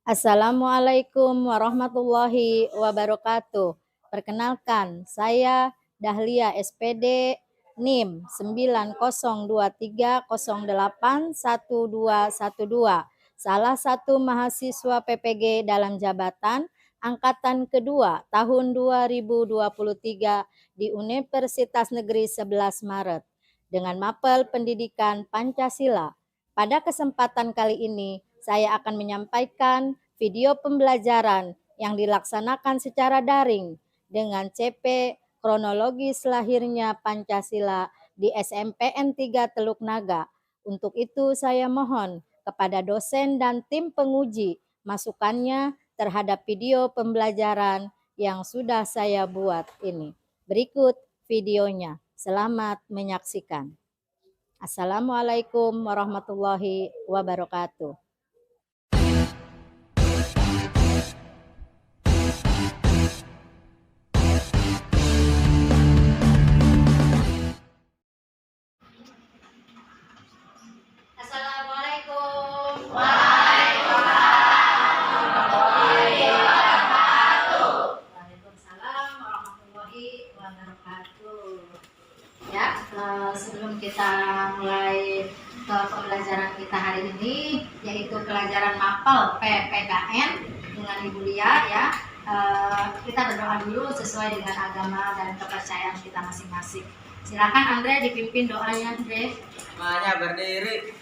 Assalamualaikum warahmatullahi wabarakatuh. Perkenalkan, saya Dahlia SPD NIM 9023081212, salah satu mahasiswa PPG dalam jabatan angkatan kedua tahun 2023 di Universitas Negeri 11 Maret dengan mapel pendidikan Pancasila. Pada kesempatan kali ini, saya akan menyampaikan video pembelajaran yang dilaksanakan secara daring dengan CP kronologis lahirnya Pancasila di SMPN 3 Teluk Naga. Untuk itu saya mohon kepada dosen dan tim penguji masukannya terhadap video pembelajaran yang sudah saya buat ini. Berikut videonya. Selamat menyaksikan. Assalamualaikum warahmatullahi wabarakatuh. Assalamualaikum. Waalaikumsalam warahmatullahi wabarakatuh. Ya, sebelum kita mulai ke pembelajaran kita hari ini, yaitu pelajaran mapel PPKN dengan Ibu Lia, ya, kita berdoa dulu sesuai dengan agama dan kepercayaan kita masing-masing. Silakan Andre dipimpin doanya, Andre. Semuanya berdiri.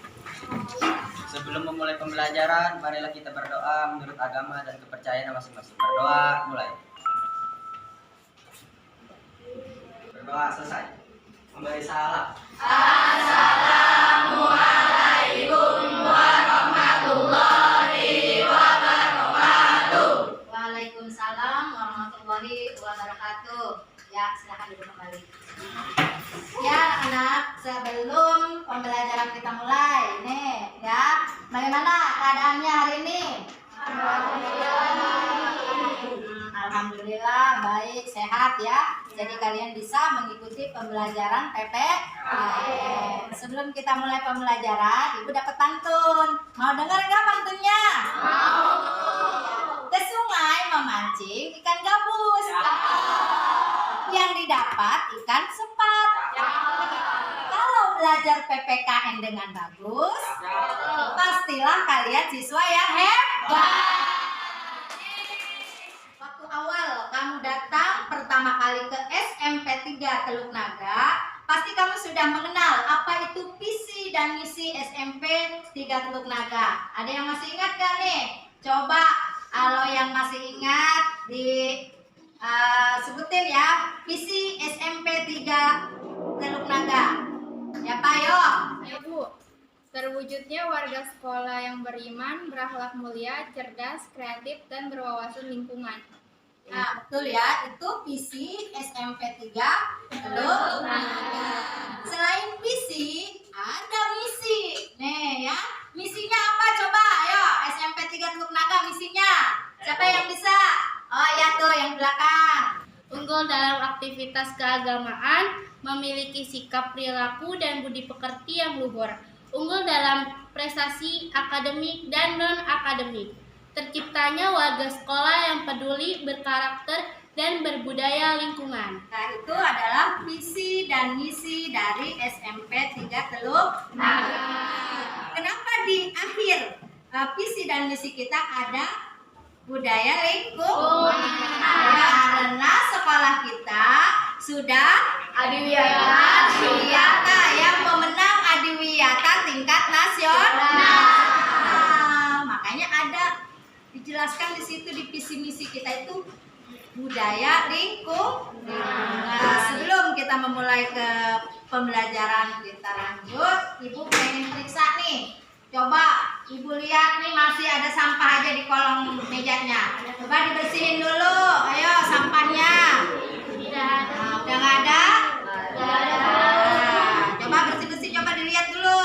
Sebelum memulai pembelajaran, marilah kita berdoa menurut agama dan kepercayaan masing-masing. Berdoa, mulai. Berdoa selesai. Memberi salam. Assalamualaikum warahmatullahi wabarakatuh. Waalaikumsalam warahmatullahi wabarakatuh. Ya, silakan duduk kembali. Ya, anak-anak, sebelum pembelajaran kita mulai, nih, ya, bagaimana keadaannya hari ini? Alhamdulillah, baik, sehat ya. Jadi kalian bisa mengikuti pembelajaran PPKN. Sebelum kita mulai pembelajaran, Ibu dapat pantun. Mau dengar nggak pantunnya? Mau. Ke sungai memancing ikan gabus. Yang didapat ikan sepat. Kalau belajar PPKN dengan bagus, pastilah kalian siswa yang hebat. Waktu awal kamu datang pertama kali ke SMP 3 Teluk Naga, pasti kamu sudah mengenal apa itu visi dan misi SMP 3 Teluk Naga. Ada yang masih ingat gak nih? Coba kalau yang masih ingat sebutin ya, visi SMP 3 Teluk Naga. Ya Pak, yuk. Ya Bu, terwujudnya warga sekolah yang beriman, berakhlak mulia, cerdas, kreatif, dan berwawasan lingkungan. Nah, betul ya, itu visi SMP 3 Teluk Naga. Selain visi, ada misi. Nih ya, misinya apa coba? Ayo, SMP 3 Teluk Naga misinya. Siapa yang bisa? Oh ya tuh, yang belakang. Unggul dalam aktivitas keagamaan, memiliki sikap perilaku dan budi pekerti yang luhur. Unggul dalam prestasi akademik dan non-akademik. Terciptanya warga sekolah yang peduli, berkarakter, dan berbudaya lingkungan. Nah, itu adalah visi dan misi dari SMP 3 Teluk Naga. Kenapa di akhir visi dan misi kita ada budaya lingkungan? Karena sekolah kita sudah adiwiyata yang memenang adiwiyata tingkat nasional. Makanya ada dijelaskan di situ di visi misi kita itu budaya lingkungan. Nah, sebelum kita memulai ke pembelajaran kita lanjut, Ibu pengen periksa nih. Coba Ibu lihat nih, masih ada sampah aja di kolong mejanya. Coba dibersihin dulu. Ayo sampahnya. Nah, udah nggak ada? Nah, coba bersih-bersih, coba dilihat dulu.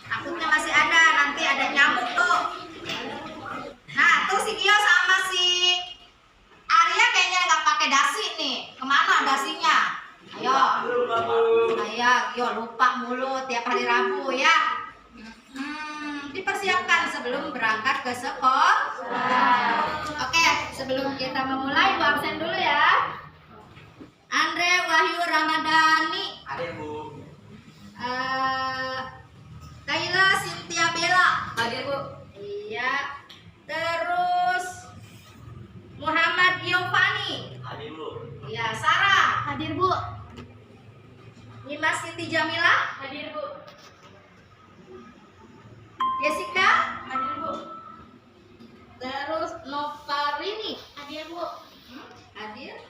Takutnya masih ada, nanti ada nyamuk tuh. Nah, tuh si Gio sama si Arya kayaknya nggak pakai dasi nih. Kemana dasinya? Ayo, Gio lupa mulu tiap hari Rabu ya. Dipersiapkan sebelum berangkat ke sekolah. Oke, sebelum kita memulai, Bu absen dulu ya. Andre Wahyu Ramadhani, Hadir, Bu. Kayla Cynthia Bella. Hadir, Bu. Iya. Terus Muhammad Giovanni. Hadir, Bu. Iya, Sarah. Hadir, Bu. Nima Siti Jamila. Hadir, Bu. Jessica. Hadir, Bu. Terus Novarini. Hadir, Bu. Hadir.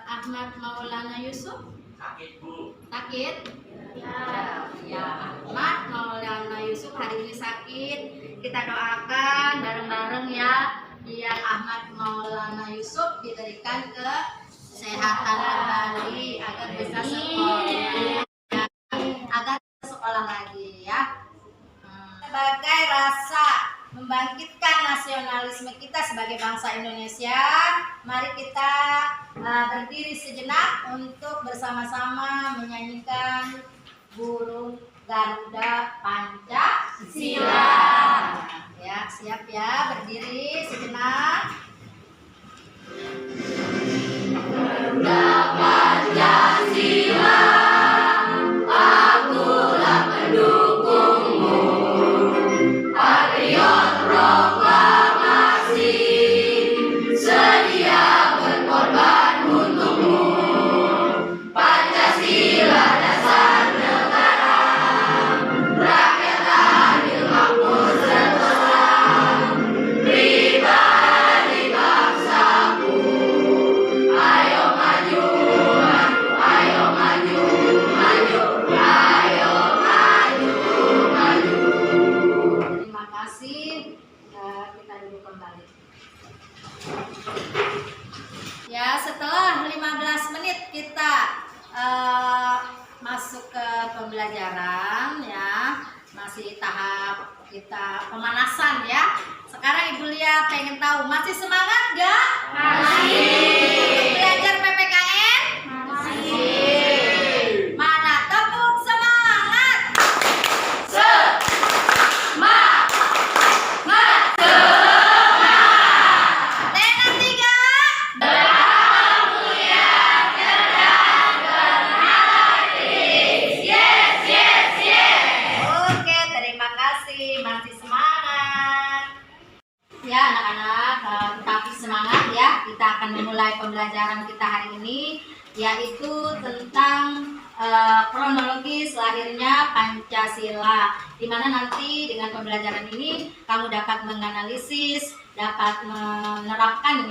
Ahmad Maulana Yusuf. Sakit, Bu. Sakit. Ya, Ahmad Maulana Yusuf hari ini sakit. Kita doakan bareng-bareng ya, biar Ahmad Maulana Yusuf diberikan kesehatan kembali agar bisa sekolah, agar sekolah lagi ya. Sebagai rasa membangkitkan nasionalisme kita sebagai bangsa Indonesia, mari kita berdiri sejenak untuk bersama-sama menyanyikan burung Garuda Pancasila. Ya, siap ya, berdiri sejenak. Garuda Pancasila, akulah pendukungmu, patriot proklamasi, sedia berkorban untukmu. Pancasila dasar negara, rakyat adil makmur sentosa, pribadi bangsaku. Ayo maju, maju, ayo maju, maju, ayo maju, maju. Terima kasih. Kita duduk kembali. Ya, setelah 15 menit kita masuk ke pembelajaran ya, masih tahap kita pemanasan ya. Sekarang Ibu Lia pengen tahu, masih semangat gak? Masih. Belajar PPKN? Masih. Mana tepuk semangat? Semangat. Tenan 3. Oke, terima kasih. Masih semangat. Ya anak-anak, tetap semangat ya. Kita akan memulai pembelajaran kita hari ini, yaitu tentang kronologis lahirnya Pancasila. Dimana nanti dengan pembelajaran ini kamu dapat menganalisis, dapat menerapkan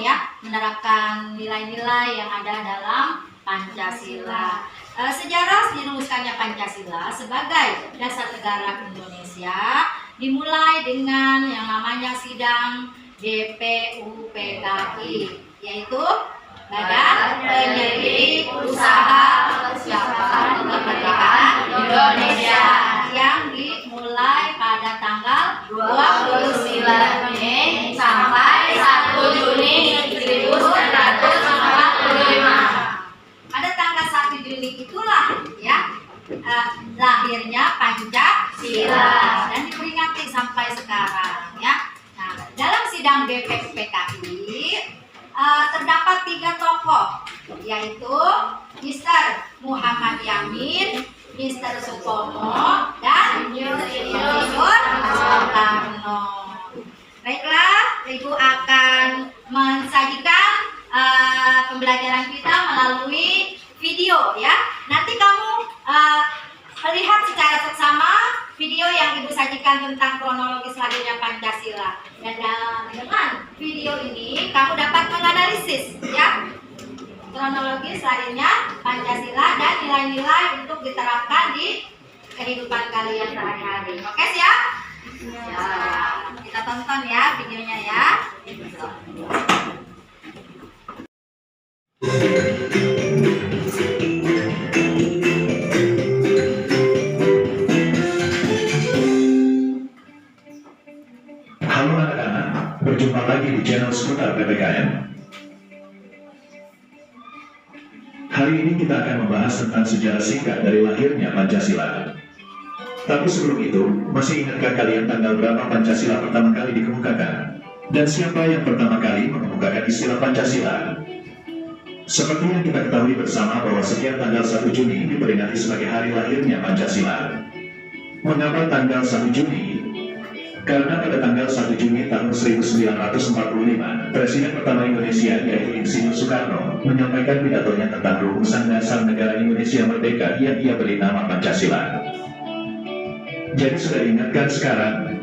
nilai-nilai yang ada dalam Pancasila. Sejarah dirumuskannya Pancasila sebagai dasar negara Indonesia dimulai dengan yang namanya sidang BPUPKI, yaitu Badan Penyelidik Usaha Persiapan Kemerdekaan Indonesia, yang dimulai pada tanggal 29 Mei sampai 1 Juni 1945. Pada tanggal 1 Juni itulah ya lahirnya Pancasila dan diperingati sampai sekarang ya. Nah, dalam sidang BPUPKI terdapat 3 tokoh, yaitu Mr. Muhammad Yamin, Mr. Supomo, dan Insinyur Soekarno. Baiklah, Ibu akan mensajikan pembelajaran kita melalui video ya. Nanti kamu lihat secara seksama video yang Ibu sajikan tentang kronologis lahirnya Pancasila. Dan dengan video ini kamu dapat menganalisis ya kronologis lahirnya Pancasila dan nilai-nilai untuk diterapkan di kehidupan kalian sehari-hari. Oke, siap? Ya, kita tonton ya videonya ya. Halo anak-anak, berjumpa lagi di channel Seputar PPKN. Hari ini kita akan membahas tentang sejarah singkat dari lahirnya Pancasila. Tapi sebelum itu, masih ingatkah kalian tanggal berapa Pancasila pertama kali dikemukakan? Dan siapa yang pertama kali mengemukakan istilah Pancasila? Seperti yang kita ketahui bersama bahwa setiap tanggal 1 Juni diperingati sebagai hari lahirnya Pancasila. Mengapa tanggal 1 Juni? Karena pada tanggal 1 Juni tahun 1945, Presiden pertama Indonesia yaitu Insinyur Soekarno menyampaikan pidatonya tentang rumusan dasar negara Indonesia Merdeka yang ia beri nama Pancasila. Jadi sudah ingatkan sekarang?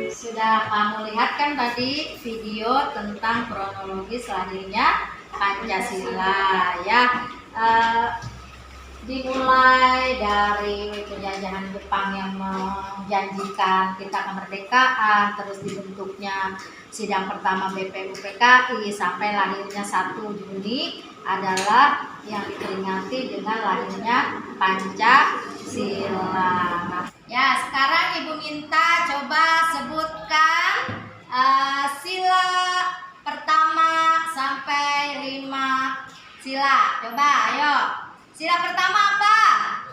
Sudah kamu lihat kan tadi video tentang kronologis lahirnya Pancasila ya. Dimulai dari penjajahan Jepang yang menjanjikan kita kemerdekaan, terus dibentuknya sidang pertama BPUPKI sampai lahirnya 1 Juni adalah yang diperingati dengan lahirnya Pancasila. Ya, sekarang Ibu minta coba sebutkan sila pertama sampai 5 sila. Coba, ayo. Sila pertama apa?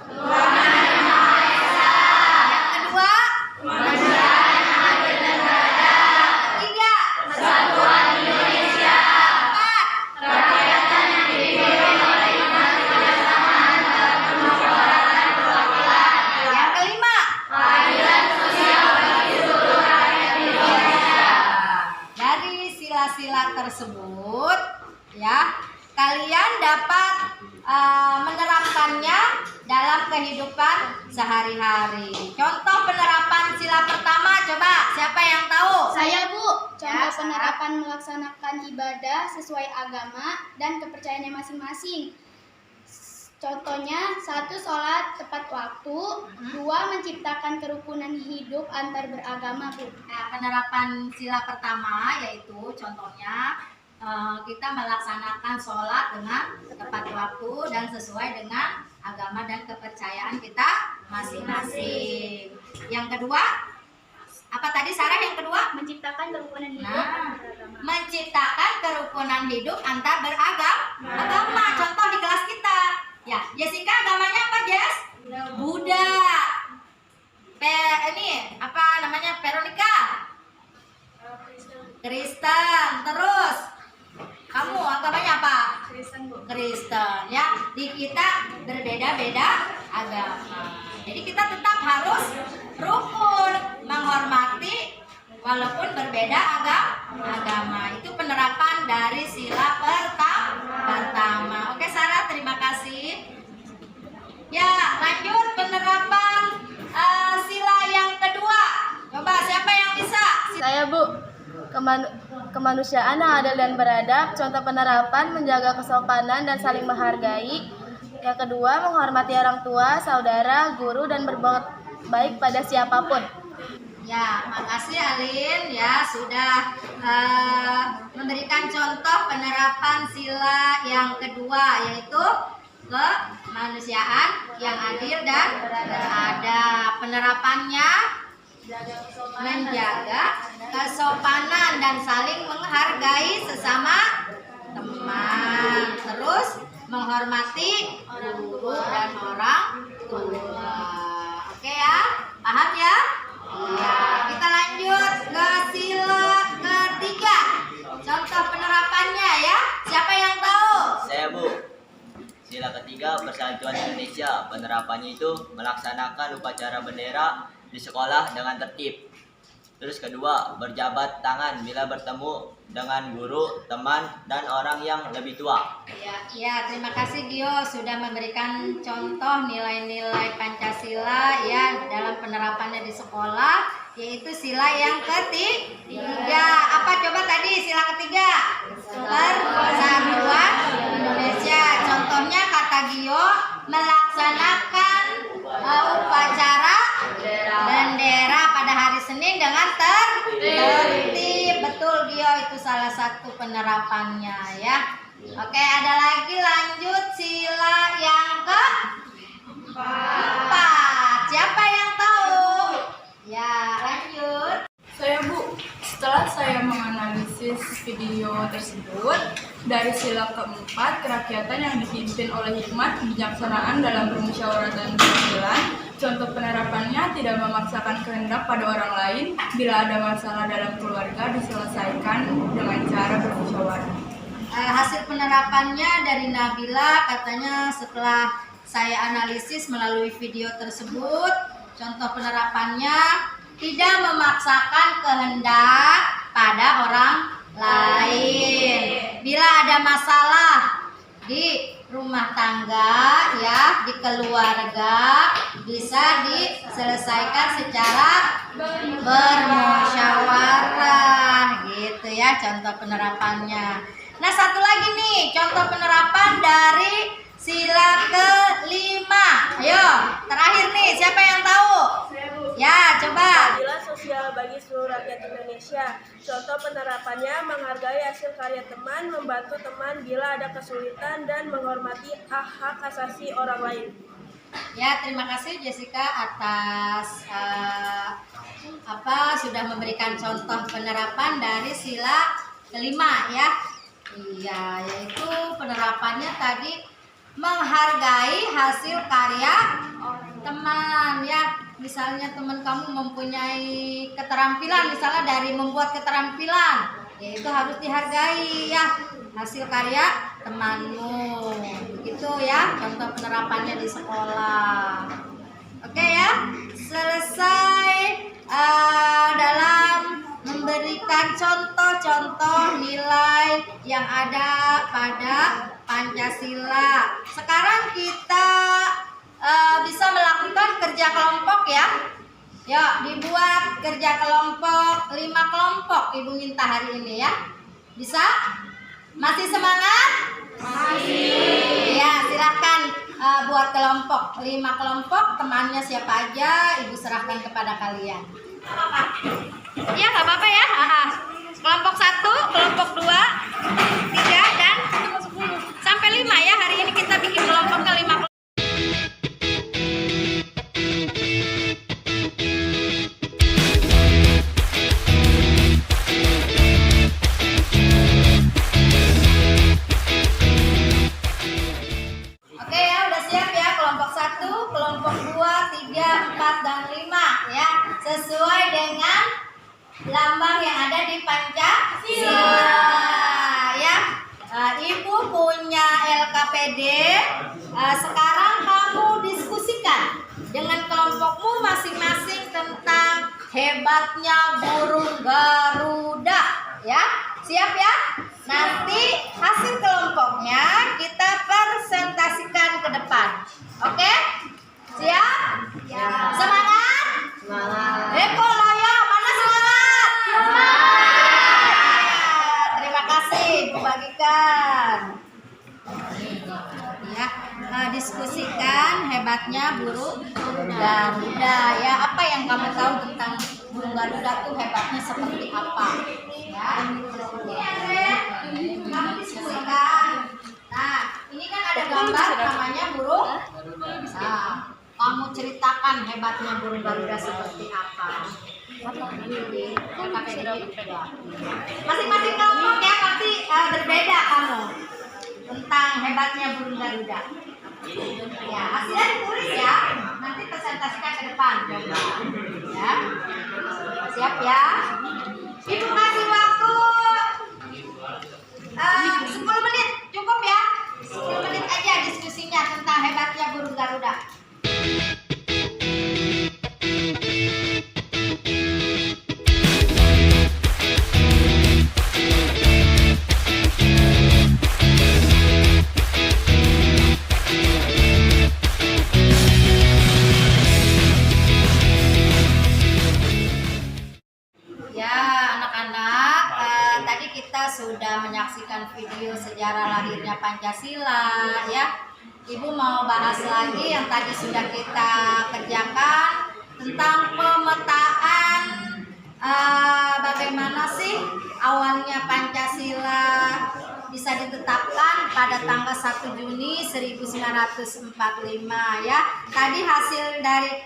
Tuhan Yang Maha Esa. Yang kedua? Kemanusiaan yang adil dan beradab. Yang ketiga? Persatuan Indonesia. Keempat? Kerakyatan yang dipimpin oleh hikmat kebersamaan dalam kemusyawaratan perwakilan. Yang kelima? Keadilan sosial bagi seluruh rakyat Indonesia. Dari sila-sila tersebut, ya, kalian dapat menerapkannya dalam kehidupan sehari-hari. Contoh penerapan sila pertama, coba siapa yang tahu? Saya, Bu. Contoh Ya, penerapan melaksanakan ibadah sesuai agama dan kepercayaannya masing-masing. Contohnya, 1. Sholat tepat waktu. 2. Menciptakan kerukunan hidup antar beragama, Bu. Nah, penerapan sila pertama yaitu contohnya kita melaksanakan sholat dengan tepat waktu dan sesuai dengan agama dan kepercayaan kita masing-masing. Yang kedua, apa tadi Sarah yang kedua? Menciptakan kerukunan hidup Nah, antar beragama. menciptakan kerukunan hidup antar beragama. Contoh di kelas kita. Ya, Jessica agamanya apa, Jess? Buddha. Ini apa namanya? Veronica? Kristen. Terus kamu agamanya apa? Kristen, Bu. Kristen. Ya, di kita berbeda-beda agama. Jadi kita tetap harus rukun, menghormati walaupun berbeda agama. Itu penerapan dari sila pertama. Oke, Sarah, terima kasih. Ya, lanjut penerapan sila yang kedua. Coba siapa yang bisa? Saya, Bu. Kemanusiaan yang adil dan beradab. Contoh penerapan menjaga kesopanan dan saling menghargai. Yang kedua, menghormati orang tua, saudara, guru, dan berbuat baik pada siapapun. Ya, makasih Alin ya sudah memberikan contoh penerapan sila yang kedua yaitu kemanusiaan yang adil dan beradab. Penerapannya menjaga kesopanan dan saling menghargai sesama teman. Terus menghormati guru dan orang tua. Oke ya, paham ya? Iya, kita lanjut ke sila ketiga. Contoh penerapannya ya. Siapa yang tahu? Saya, Bu. Sila ketiga Persatuan Indonesia. Penerapannya itu melaksanakan upacara bendera di sekolah dengan tertib. Terus kedua, berjabat tangan bila bertemu dengan guru, teman, dan orang yang lebih tua. Ya, terima kasih Gio sudah memberikan contoh nilai-nilai Pancasila ya dalam penerapannya di sekolah, yaitu sila yang ketiga. Apa coba tadi sila ketiga? Persatuan Indonesia. Contohnya kata Gio melaksanakan upacara bendera pada hari Senin dengan tertib. Betul Gio, itu salah satu penerapannya ya. Oke, ada lagi lanjut sila yang keempat. Siapa yang tahu? Ya, lanjut. Saya, Bu, setelah saya menganalisis video tersebut, dari sila keempat, kerakyatan yang dipimpin oleh hikmat, kebijaksanaan dalam permusyawaratan perwakilan, contoh tidak memaksakan kehendak pada orang lain. Bila ada masalah dalam keluarga, diselesaikan dengan cara bermusyawarah. Hasil penerapannya dari Nabila, katanya setelah saya analisis melalui video tersebut, contoh penerapannya tidak memaksakan kehendak pada orang lain. Bila ada masalah di rumah tangga ya, di keluarga, bisa diselesaikan secara bermusyawarah gitu ya, contoh penerapannya. Nah, satu lagi nih contoh penerapan dari sila kelima. Ayo, terakhir nih, siapa yang tahu? Ya, coba. Keadilan sosial bagi seluruh rakyat Indonesia. Contoh penerapannya menghargai hasil karya teman, membantu teman bila ada kesulitan, dan menghormati hak-hak asasi orang lain. Ya, terima kasih Jessica atas sudah memberikan contoh penerapan dari sila kelima ya. Iya, yaitu penerapannya tadi menghargai hasil karya teman ya. Misalnya teman kamu mempunyai keterampilan, misalnya dari membuat keterampilan, ya itu harus dihargai ya, hasil karya temanmu. Begitu ya contoh penerapannya di sekolah. Oke ya, selesai dalam memberikan contoh-contoh nilai yang ada pada Pancasila. Sekarang kita bisa melakukan kerja kelompok ya. Yuk, dibuat kerja kelompok 5 kelompok Ibu minta hari ini ya. Bisa? Masih semangat? Masih. Ya, silahkan buat kelompok 5 kelompok, temannya siapa aja Ibu serahkan kepada kalian. Iya, nggak apa-apa ya. Kelompok 1, kelompok 2, 3 dan sampai 5 ya. Hari ini kita bikin kelompok ke 5. Oke ya, udah siap ya kelompok 1, kelompok 2, 3, 4 dan 5 ya. Sesuai dengan lambang yang ada di Pancasila ya. Ibu punya LKPD. Sekarang kamu diskusikan dengan kelompokmu masing-masing tentang hebatnya burung Garuda ya. Siap ya? Nanti hasil kelompoknya kita presentasikan ke depan. Oke? Siap? Ya. Semangat? Semangat. Eko Loyo, mana semangat? Semangat. Terima kasih, Bu bagikan. Ya, diskusikan hebatnya burung Garuda ya. Apa yang kamu tahu tentang burung Garuda tuh hebatnya seperti apa? Ya. Ini kamu diskusikan. Nah, ini kan ada gambar namanya burung. Nah, kamu ceritakan hebatnya burung Garuda seperti apa? Masing-masing kelompok ya pasti berbeda kamu tentang hebatnya burung Garuda. Ya, hasilnya ditulis ya. Nanti presentasikan ke depan. Ya. Siap ya? Ibu kasih waktu 10 menit cukup ya. 10 menit aja diskusinya tentang hebatnya burung Garuda. Sudah menyaksikan video sejarah lahirnya Pancasila ya. Ibu mau bahas lagi yang tadi sudah kita kerjakan tentang pemetaan bagaimana sih awalnya Pancasila bisa ditetapkan pada tanggal 1 Juni 1945 ya. Tadi hasil dari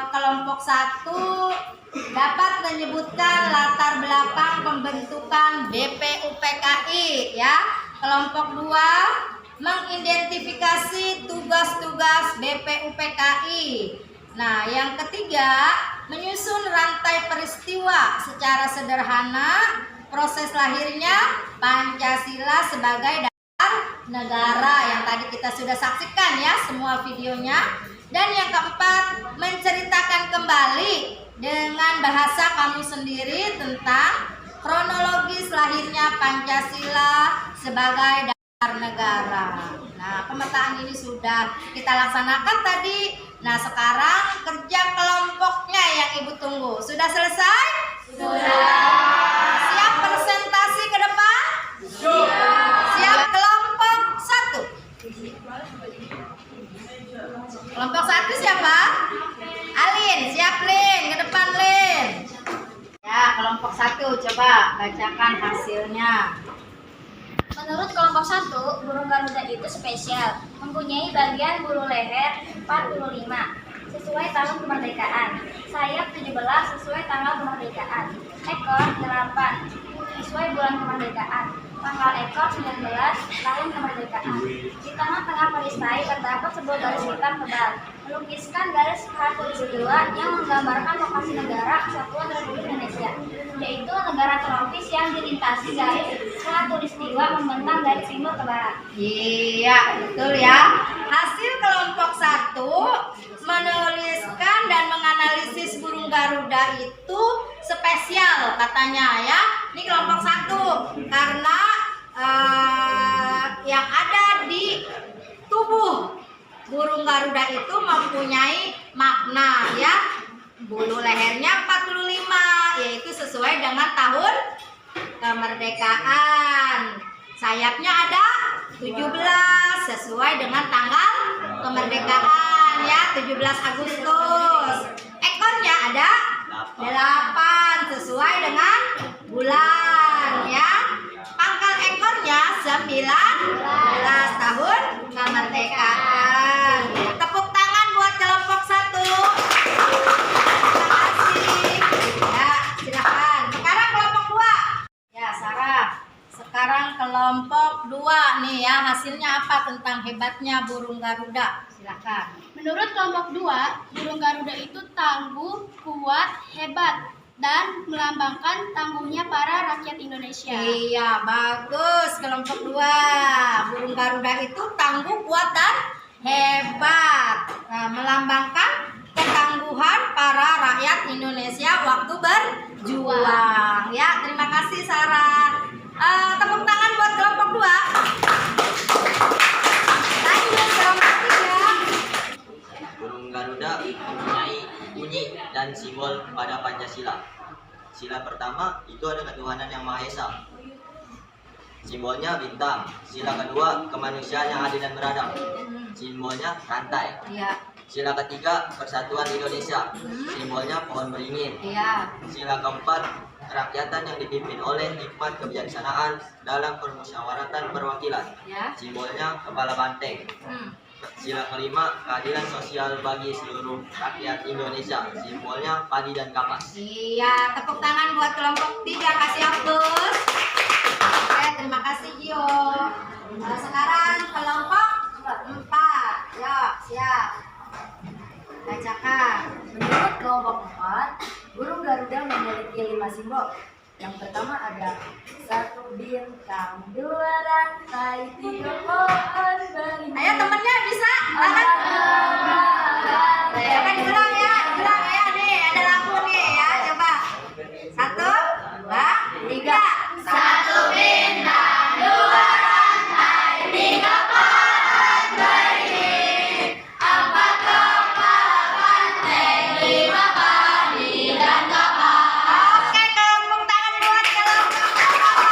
kelompok 1 dapat menyebutkan latar belakang pembentukan BPUPKI ya. Kelompok 2 mengidentifikasi tugas-tugas BPUPKI Nah, yang ketiga, menyusun rantai peristiwa secara sederhana proses lahirnya Pancasila sebagai dasar negara yang tadi kita sudah saksikan ya semua videonya. Dan yang keempat, menceritakan kembali dengan bahasa kami sendiri tentang kronologis lahirnya Pancasila sebagai dasar negara. Nah, pemetaan ini sudah kita laksanakan tadi. Nah, sekarang kerja kelompoknya yang Ibu tunggu. Sudah selesai? Sudah. Siap presentasi ke depan? Siap kelompok 1. Kelompok 1 siapa? Alin, siap Lin, ke depan Lin. Ya, kelompok 1 coba bacakan hasilnya. Menurut kelompok 1, burung Garuda itu spesial, mempunyai bagian bulu leher 45 sesuai tahun kemerdekaan, sayap 17 sesuai tanggal kemerdekaan, ekor 8 sesuai bulan kemerdekaan, tanggal ekor 19 tahun kemerdekaan. Di tengah-tengah perisai terdapat sebuah garis hitam tebal, melukiskan garis khatulistiwa yang menggambarkan lokasi negara kesatuan Republik Indonesia, yaitu negara tropis yang dilintasi garis khatulistiwa membentang dari timur ke barat. Iya, betul ya. Hasil kelompok 1 menuliskan dan menganalisis burung Garuda itu spesial katanya ya. Ini kelompok 1 karena yang ada di tubuh burung Garuda itu mempunyai makna ya. Bulu lehernya 45 yaitu sesuai dengan tahun kemerdekaan. Sayapnya ada 17 sesuai dengan tanggal kemerdekaan ya, 17 Agustus. Ekornya ada 8 sesuai dengan bulan ya. Pangkal ekornya 19 tahun kemerdekaan. Tepuk tangan buat kelompok 1. Terima kasih. Ya, silakan. Sekarang kelompok 2. Ya, Sarah. Sekarang kelompok 2 nih ya, hasilnya apa tentang hebatnya burung Garuda? Silakan. Menurut kelompok 2, burung Garuda itu tangguh, kuat, hebat, dan melambangkan tangguhnya para rakyat Indonesia. Iya, bagus kelompok 2. Burung Garuda itu tangguh, kuat, dan hebat. Nah, melambangkan ketangguhan para rakyat Indonesia waktu berjuang. Ya, terima kasih Sarah. Tepuk tangan buat kelompok 2. Lanjut kelompok 3. Burung Garuda mempunyai bunyi dan simbol pada Pancasila. Sila pertama itu ada ketuhanan yang Maha Esa. Simbolnya bintang. Sila kedua kemanusiaan yang adil dan beradab. Simbolnya rantai. Iya. Sila ketiga persatuan Indonesia. Simbolnya pohon beringin. Iya. Sila keempat kerakyatan yang dipimpin oleh hikmat kebijaksanaan dalam permusyawaratan perwakilan. Ya. Simbolnya kepala banteng. Sila kelima keadilan sosial bagi seluruh rakyat Indonesia. Simbolnya padi dan kapas. Iya, tepuk tangan buat kelompok 3. Kasih Agus. Oke, terima kasih Gio. Sekarang kelompok 4. Ya, siap. Bacakan. Menurut kelompok 4, burung Garuda memiliki 5 simbol. Yang pertama ada 1 bintang, 2 rantai, 3 pohon beringin. Ayo temennya bisa? Coba diulang ya, diulang ya. Nih, ada lampu nih ya. Coba. 1, 2, 3. 1 bintang, 2 rantai, 3 pohon beringin, 4 kepala banteng, 5 padi dan kapas. Oke, tepuk tangan buat kelompok 4.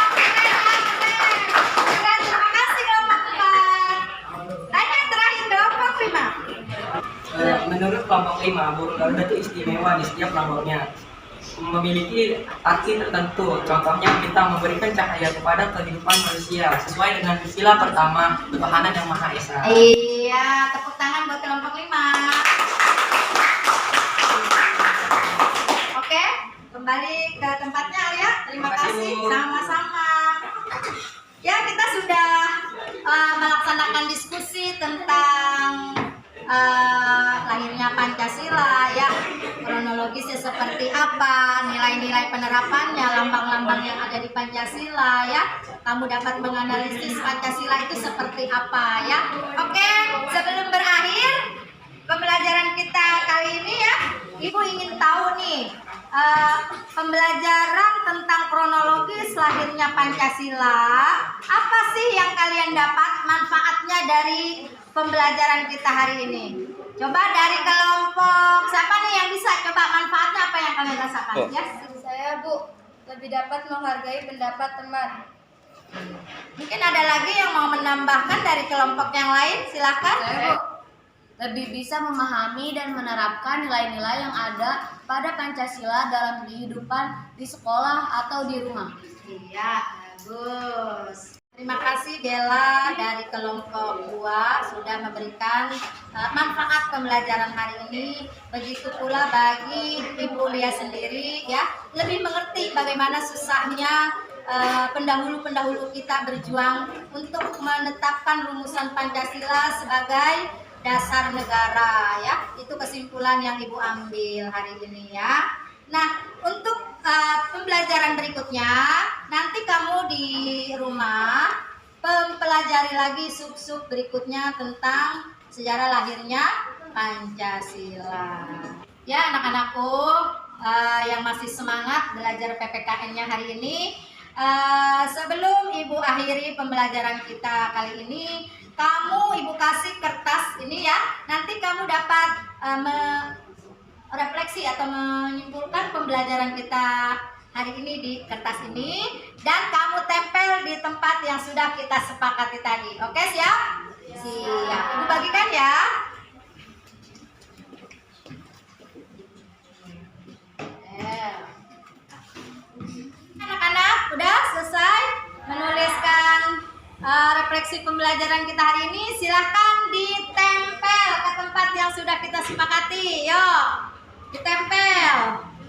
Keren, terima kasih kelompok 4. Tanya terakhir kelompok 5. Menurut kelompok 5, burung Garuda itu istimewa di setiap lambangnya. Memiliki arti tertentu, contohnya kita memberikan cahaya kepada kehidupan manusia sesuai dengan sila pertama ketuhanan yang Maha Esa. Iya, tepuk tangan buat kelompok 5. Oke, kembali ke tempatnya Alia. Terima kasih, sama-sama. Ya, kita sudah melaksanakan diskusi tentang lahirnya Pancasila. Pancasila ya. Kronologisnya seperti apa, nilai-nilai penerapannya, lambang-lambang yang ada di Pancasila ya. Kamu dapat menganalisis Pancasila itu seperti apa ya. Oke, sebelum berakhir pembelajaran kita kali ini ya, Ibu ingin tahu nih pembelajaran tentang kronologis lahirnya Pancasila. Apa sih yang kalian dapat manfaatnya dari pembelajaran kita hari ini? Coba dari kelompok siapa nih yang bisa coba manfaatnya apa yang kalian rasakan? Ya, Saya, Bu, lebih dapat menghargai pendapat teman. mungkin ada lagi yang mau menambahkan dari kelompok yang lain, silakan. Saya, Bu, lebih bisa memahami dan menerapkan nilai-nilai yang ada pada Pancasila dalam kehidupan di sekolah atau di rumah. Iya, bagus. Terima kasih Bella dari kelompok 2 sudah memberikan manfaat pembelajaran hari ini. Begitu pula bagi Ibu Lia sendiri ya, lebih mengerti bagaimana susahnya pendahulu-pendahulu kita berjuang untuk menetapkan rumusan Pancasila sebagai dasar negara ya. Itu kesimpulan yang Ibu ambil hari ini ya. Nah, untuk pembelajaran berikutnya nanti kamu di rumah mempelajari lagi sub-sub berikutnya tentang sejarah lahirnya Pancasila. Ya anak-anakku yang masih semangat belajar PPKN-nya hari ini, sebelum Ibu akhiri pembelajaran kita kali ini, Ibu kasih kertas ini ya, nanti kamu dapat refleksi atau menyimpulkan pembelajaran kita hari ini di kertas ini dan kamu tempel di tempat yang sudah kita sepakati tadi. Oke, siap? Siap. Ibu bagikan ya. Anak-anak udah selesai menuliskan refleksi pembelajaran kita hari ini. Silahkan ditempel ke tempat yang sudah kita sepakati. Yuk, ditempel.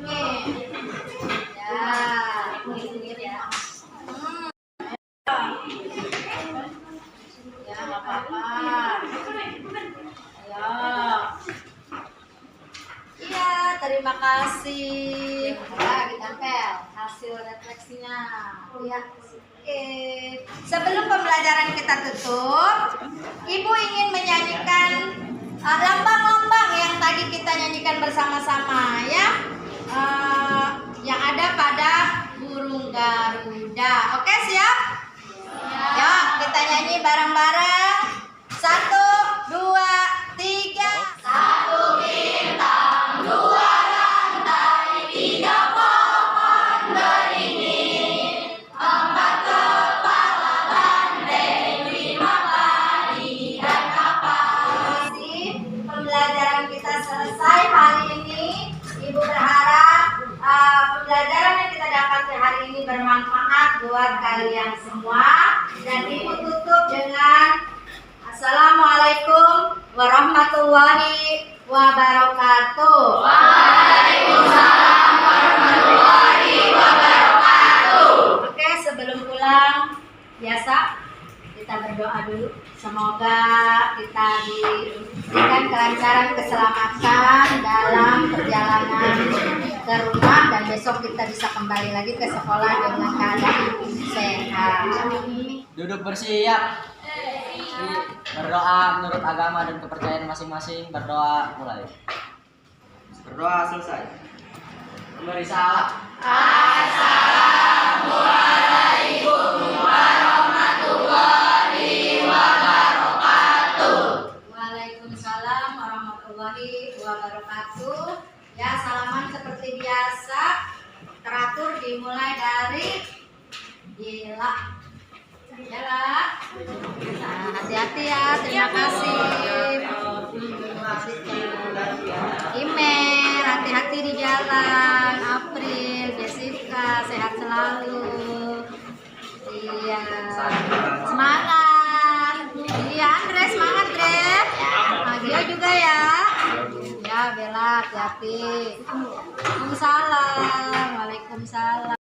Nih. Ya, ya. Ya, nggak apa-apa. Ayo. Iya, terima kasih. Ya, ditempel hasil refleksinya. Ya. Oke. Sebelum pembelajaran kita tutup, Ibu ingin menyanyikan lambang-lambang yang tadi kita nyanyikan bersama-sama ya. Yang ada pada burung Garuda. Oke, siap? Yuk, kita nyanyi bareng-bareng. 1, 2, 3. 1 bintang, 2 rantai, 3 pohon beringin, 4 kepala banteng, 5 padi dan kapal. Pembelajaran kita selesai hari ini. Ibu berharap pembelajaran yang kita dapat hari ini bermanfaat buat kalian semua. Dan Ibu tutup dengan Assalamualaikum warahmatullahi wabarakatuh. Waalaikumsalam warahmatullahi wabarakatuh. Oke, sebelum pulang biasa kita berdoa dulu. Semoga kita diberikan kelancaran, keselamatan dalam perjalanan ke rumah dan besok kita bisa kembali lagi ke sekolah dengan keadaan sehat. Duduk bersiap. Berdoa menurut agama dan kepercayaan masing-masing. Berdoa mulai. Berdoa selesai. Memberi salam. Assalamualaikum warahmatullahi wabarakatuh. Waalaikumsalam warahmatullahi wabarakatuh. Ya, salaman seperti biasa, teratur dimulai dari Gila. Nah, hati-hati ya, terima kasih. Imer, hati-hati di jalan. April, Jessica, sehat selalu. Iya, semangat. Iya, Andre, semangat, Andre. Agio juga ya. Ya, Bella, hati-hati. Waalaikumsalam. Waalaikumsalam.